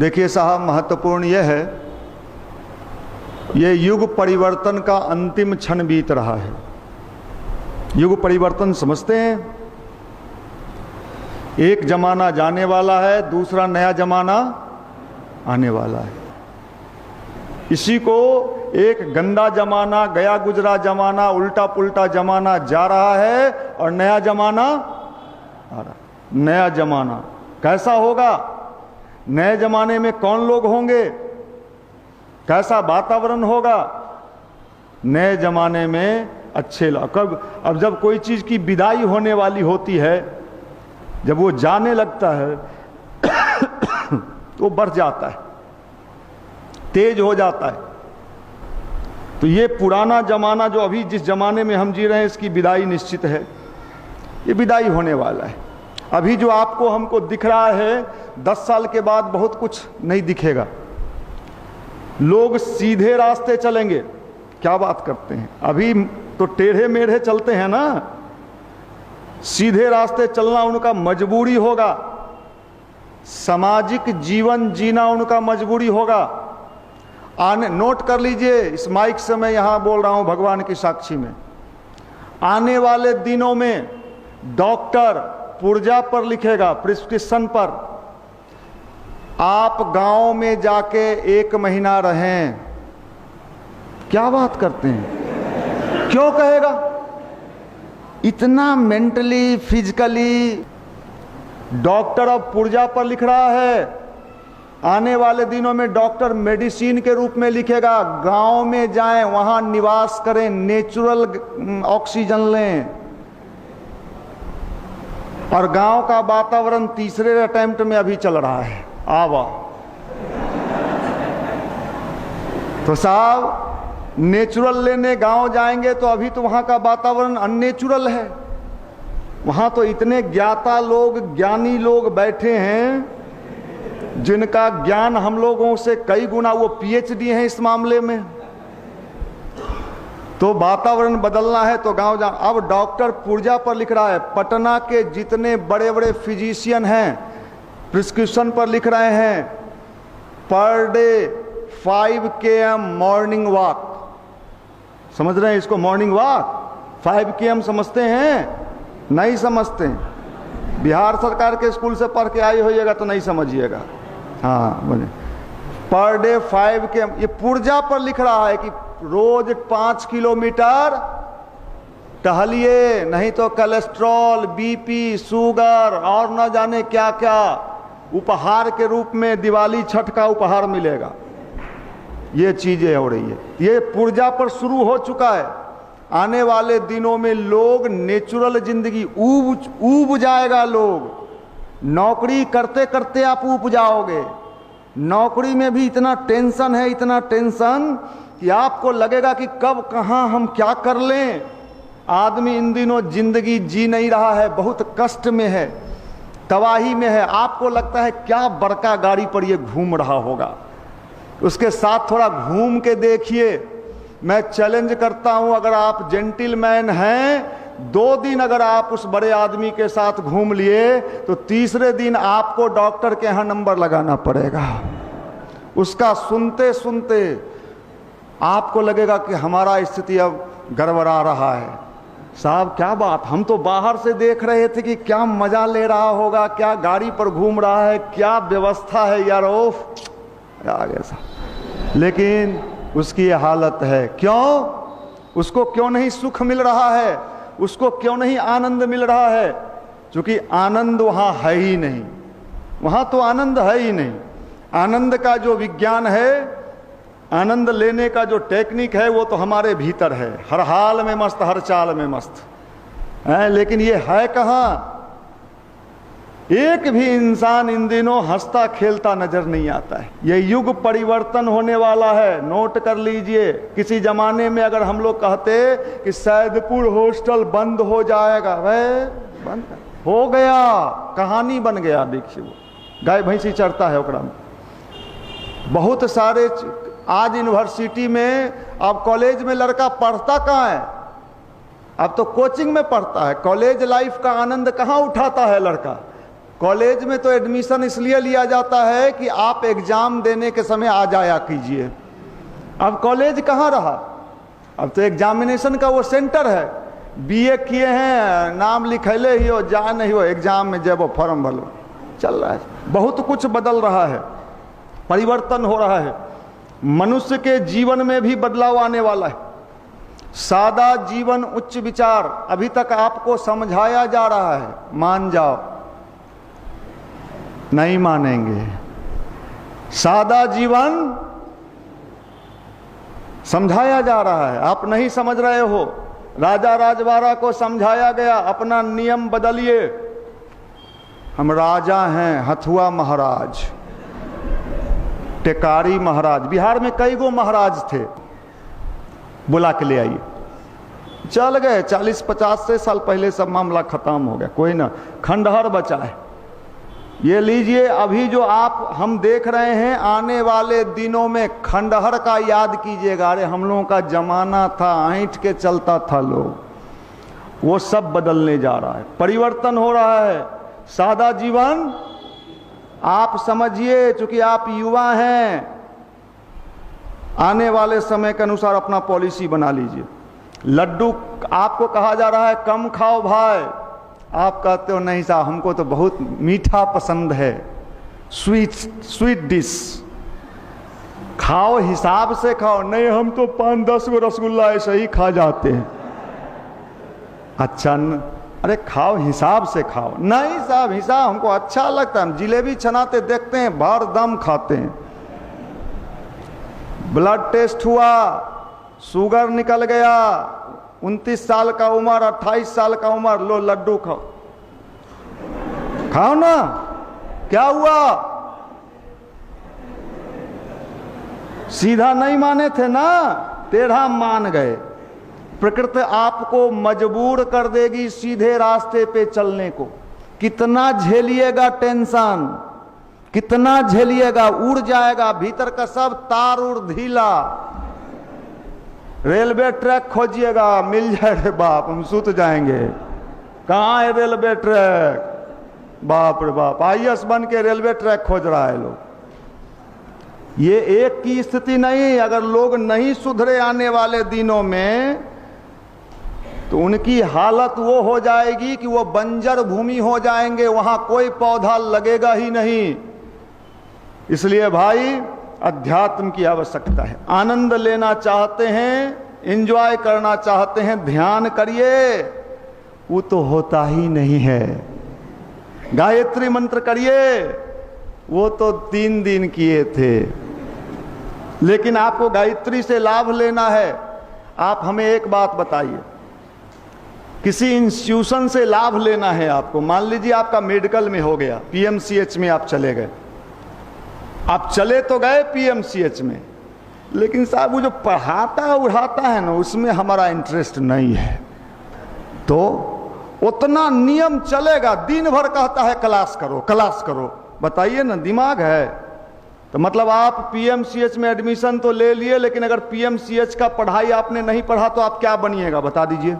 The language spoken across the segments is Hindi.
देखिए साहब, महत्वपूर्ण यह है, ये युग परिवर्तन का अंतिम क्षण बीत रहा है। युग परिवर्तन समझते हैं? एक जमाना जाने वाला है, दूसरा नया जमाना आने वाला है। इसी को एक गंदा जमाना, गया गुजरा जमाना, उल्टा पुल्टा जमाना जा रहा है और नया जमाना आ रहा। नया जमाना कैसा होगा? नए जमाने में कौन लोग होंगे? कैसा वातावरण होगा? नए जमाने में अच्छे लोग। अब जब कोई चीज की विदाई होने वाली होती है, जब वो जाने लगता है तो बढ़ जाता है, तेज हो जाता है। तो ये पुराना जमाना जो अभी जिस जमाने में हम जी रहे हैं, इसकी विदाई निश्चित है। ये विदाई होने वाला है। अभी जो आपको हमको दिख रहा है, 10 साल के बाद बहुत कुछ नहीं दिखेगा। लोग सीधे रास्ते चलेंगे। क्या बात करते हैं? अभी तो टेढ़े मेढ़े चलते हैं ना। सीधे रास्ते चलना उनका मजबूरी होगा। सामाजिक जीवन जीना उनका मजबूरी होगा। नोट कर लीजिए, इस माइक से मैं यहां बोल रहा हूं भगवान की साक्षी में, आने वाले दिनों में डॉक्टर पुर्जा पर लिखेगा, प्रिस्क्रिप्शन पर, आप गांव में जाके 1 महीना रहें। क्या बात करते हैं? क्यों कहेगा? इतना मेंटली फिजिकली डॉक्टर अब पुर्जा पर लिख रहा है। आने वाले दिनों में डॉक्टर मेडिसिन के रूप में लिखेगा, गांव में जाएं, वहां निवास करें, नेचुरल ऑक्सीजन लें। और गांव का वातावरण तीसरे अटेम्प्ट में अभी चल रहा है। आवा तो साहब, नेचुरल लेने गांव जाएंगे तो अभी तो वहां का वातावरण अननेचुरल है। वहां तो इतने ज्ञाता लोग, ज्ञानी लोग बैठे हैं जिनका ज्ञान हम लोगों से कई गुना, वो पीएचडी हैं इस मामले में। तो वातावरण बदलना है तो गांव जा। अब डॉक्टर पुर्जा पर लिख रहा है। पटना के जितने बड़े बड़े फिजिशियन हैं प्रिस्क्रिप्शन पर लिख रहे हैं, per day 5 km morning walk. समझ रहे हैं इसको? मॉर्निंग वॉक 5 km समझते हैं? नहीं समझते। बिहार सरकार के स्कूल से पढ़ के आई होइएगा तो नहीं समझिएगा। हाँ बोले, पर डे 5 km। ये पुर्जा पर लिख रहा है कि रोज 5 किलोमीटर टहलिए, नहीं तो कोलेस्ट्रॉल, बीपी, शुगर और न जाने क्या क्या उपहार के रूप में दिवाली छठ का उपहार मिलेगा। ये चीजें हो रही है। ये पुर्जा पर शुरू हो चुका है। आने वाले दिनों में लोग नेचुरल जिंदगी ऊब जाएगा। लोग नौकरी करते करते आप ऊब जाओगे। नौकरी में भी इतना टेंशन है, इतना टेंशन कि आपको लगेगा कि कब कहां हम क्या कर लें। आदमी इन दिनों जिंदगी जी नहीं रहा है, बहुत कष्ट में है, तबाही में है। आपको लगता है क्या बड़का गाड़ी पर ये घूम रहा होगा। उसके साथ थोड़ा घूम के देखिए। मैं चैलेंज करता हूं, अगर आप जेंटिलमैन हैं, 2 दिन अगर आप उस बड़े आदमी के साथ घूम लिए तो तीसरे दिन आपको डॉक्टर के यहां नंबर लगाना पड़ेगा। उसका सुनते सुनते आपको लगेगा कि हमारा स्थिति अब गड़बड़ा रहा है। साहब क्या बात, हम तो बाहर से देख रहे थे कि क्या मजा ले रहा होगा, क्या गाड़ी पर घूम रहा है, क्या व्यवस्था है यार, ओफ आ गया साहब। लेकिन उसकी ये हालत है। क्यों? उसको क्यों नहीं सुख मिल रहा है? उसको क्यों नहीं आनंद मिल रहा है? क्योंकि आनंद वहां है ही नहीं। वहां तो आनंद है ही नहीं। आनंद का जो विज्ञान है, आनंद लेने का जो टेक्निक है, वो तो हमारे भीतर है। हर हाल में मस्त, हर चाल में मस्त है। लेकिन ये है कहाँ? एक भी इंसान इन दिनों हंसता खेलता नजर नहीं आता है। ये युग परिवर्तन होने वाला है। नोट कर लीजिए। किसी जमाने में अगर हम लोग कहते कि सैदपुर हॉस्टल बंद हो जाएगा, वह बंद हो गया, कहानी बन गया। देखिए वो गाय भैंसी चरता है ओकरा में। बहुत सारे आज यूनिवर्सिटी में, अब कॉलेज में लड़का पढ़ता कहाँ है? अब तो कोचिंग में पढ़ता है। कॉलेज लाइफ का आनंद कहाँ उठाता है लड़का? कॉलेज में तो एडमिशन इसलिए लिया जाता है कि आप एग्जाम देने के समय आ जाया कीजिए। अब कॉलेज कहाँ रहा, अब तो एग्जामिनेशन का वो सेंटर है। बीए किए हैं, नाम लिखैले ही हो, जा नहीं हो, एग्जाम में जब फॉर्म भरो, चल रहा है। बहुत कुछ बदल रहा है, परिवर्तन हो रहा है। मनुष्य के जीवन में भी बदलाव आने वाला है। सादा जीवन उच्च विचार, अभी तक आपको समझाया जा रहा है, मान जाओ, नहीं मानेंगे। सादा जीवन समझाया जा रहा है, आप नहीं समझ रहे हो। राजा राजवाड़ा को समझाया गया, अपना नियम बदलिए। हम राजा हैं, हथुआ महाराज, टेकारी महाराज, बिहार में कई गो महाराज थे, बुला के ले आइए। चल गए, 40-50 साल पहले सब मामला खत्म हो गया, कोई ना, खंडहर बचा है। ये लीजिए, अभी जो आप हम देख रहे हैं, आने वाले दिनों में खंडहर का याद कीजिएगा। अरे हम लोगों का जमाना था, ऐंठ के चलता था लोग, वो सब बदलने जा रहा है, परिवर्तन हो रहा है। सादा जीवन आप समझिए, चूंकि आप युवा हैं, आने वाले समय के अनुसार अपना पॉलिसी बना लीजिए। लड्डू आपको कहा जा रहा है कम खाओ भाई, आप कहते हो नहीं साहब हमको तो बहुत मीठा पसंद है, स्वीट डिश खाओ, हिसाब से खाओ। नहीं हम तो 5-10 गो रसगुल्ला ऐसे ही खा जाते हैं। अच्छा अरे खाओ, हिसाब से खाओ। नहीं साहब हिसाब हमको अच्छा लगता है, हम जिलेबी छनाते देखते हैं, भर दम खाते हैं। ब्लड टेस्ट हुआ, शुगर निकल गया, 29 साल का उम्र, 28 साल का उम्र, लो लड्डू खाओ। खाओ ना, क्या हुआ? सीधा नहीं माने थे ना, टेढ़ा मान गए। प्रकृति आपको मजबूर कर देगी सीधे रास्ते पे चलने को। कितना झेलिएगा टेंशन, कितना झेलिएगा, उड़ जाएगा भीतर का सब तार उड़ ढीला। रेलवे ट्रैक खोजिएगा, मिल जाए रे बाप, हम सुत जाएंगे। कहाँ है रेलवे ट्रैक? बाप रे बाप, IAS बन के रेलवे ट्रैक खोज रहा है लोग। ये एक की स्थिति नहीं, अगर लोग नहीं सुधरे आने वाले दिनों में तो उनकी हालत वो हो जाएगी कि वो बंजर भूमि हो जाएंगे, वहां कोई पौधा लगेगा ही नहीं। इसलिए भाई अध्यात्म की आवश्यकता है। आनंद लेना चाहते हैं, एंजॉय करना चाहते हैं, ध्यान करिए, वो तो होता ही नहीं है। गायत्री मंत्र करिए, वो तो 3 दिन किए थे। लेकिन आपको गायत्री से लाभ लेना है। आप हमें एक बात बताइए, किसी इंस्टीट्यूशन से लाभ लेना है आपको, मान लीजिए आपका मेडिकल में हो गया, PMCH में आप चले गए, आप चले तो गए PMCH में, लेकिन साहब वो जो पढ़ाता उड़ाता है ना, उसमें हमारा इंटरेस्ट नहीं है, तो उतना नियम चलेगा। दिन भर कहता है क्लास करो क्लास करो, बताइए ना, दिमाग है? तो मतलब आप PMCH में एडमिशन तो ले लिए, लेकिन अगर PMCH का पढ़ाई आपने नहीं पढ़ा तो आप क्या बनिएगा, बता दीजिए?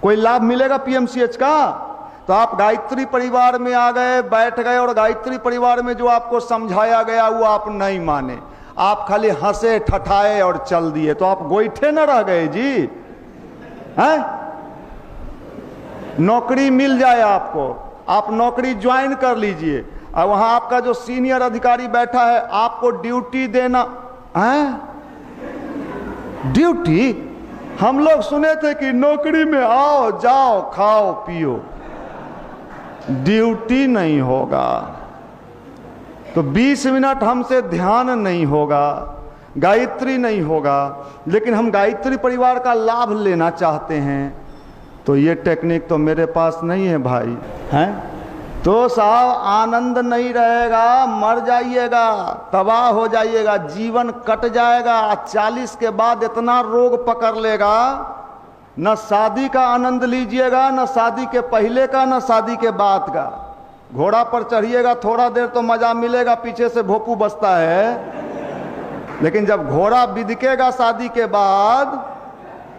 कोई लाभ मिलेगा PMCH का? तो आप गायत्री परिवार में आ गए, बैठ गए, और गायत्री परिवार में जो आपको समझाया गया वो आप नहीं माने, आप खाली हंसे ठठाए और चल दिए, तो आप गोईठे न रह गए जी, हैं? नौकरी मिल जाए आपको, आप नौकरी ज्वाइन कर लीजिए, और वहां आपका जो सीनियर अधिकारी बैठा है आपको ड्यूटी देना है। ड्यूटी? हम लोग सुने थे कि नौकरी में आओ जाओ खाओ पियो, ड्यूटी नहीं होगा तो 20 मिनट हमसे ध्यान नहीं होगा, गायत्री नहीं होगा। लेकिन हम गायत्री परिवार का लाभ लेना चाहते हैं, तो ये टेक्निक तो मेरे पास नहीं है भाई, हैं? तो साहब आनंद नहीं रहेगा, मर जाइएगा, तबाह हो जाइएगा, जीवन कट जाएगा। 40 के बाद इतना रोग पकड़ लेगा, न शादी का आनंद लीजिएगा, न शादी के पहले का, न शादी के बाद का। घोड़ा पर चढ़िएगा, थोड़ा देर तो मजा मिलेगा, पीछे से भोपू बसता है, लेकिन जब घोड़ा बिदकेगा शादी के बाद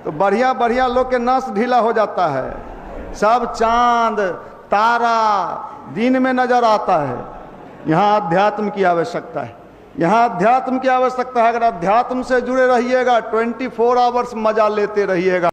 तो बढ़िया बढ़िया लोग के नस ढीला हो जाता है। सब चांद तारा दिन में नजर आता है। यहाँ अध्यात्म की आवश्यकता है, यहाँ अध्यात्म की आवश्यकता है। अगर अध्यात्म से जुड़े रहिएगा 24 आवर्स मजा लेते रहिएगा।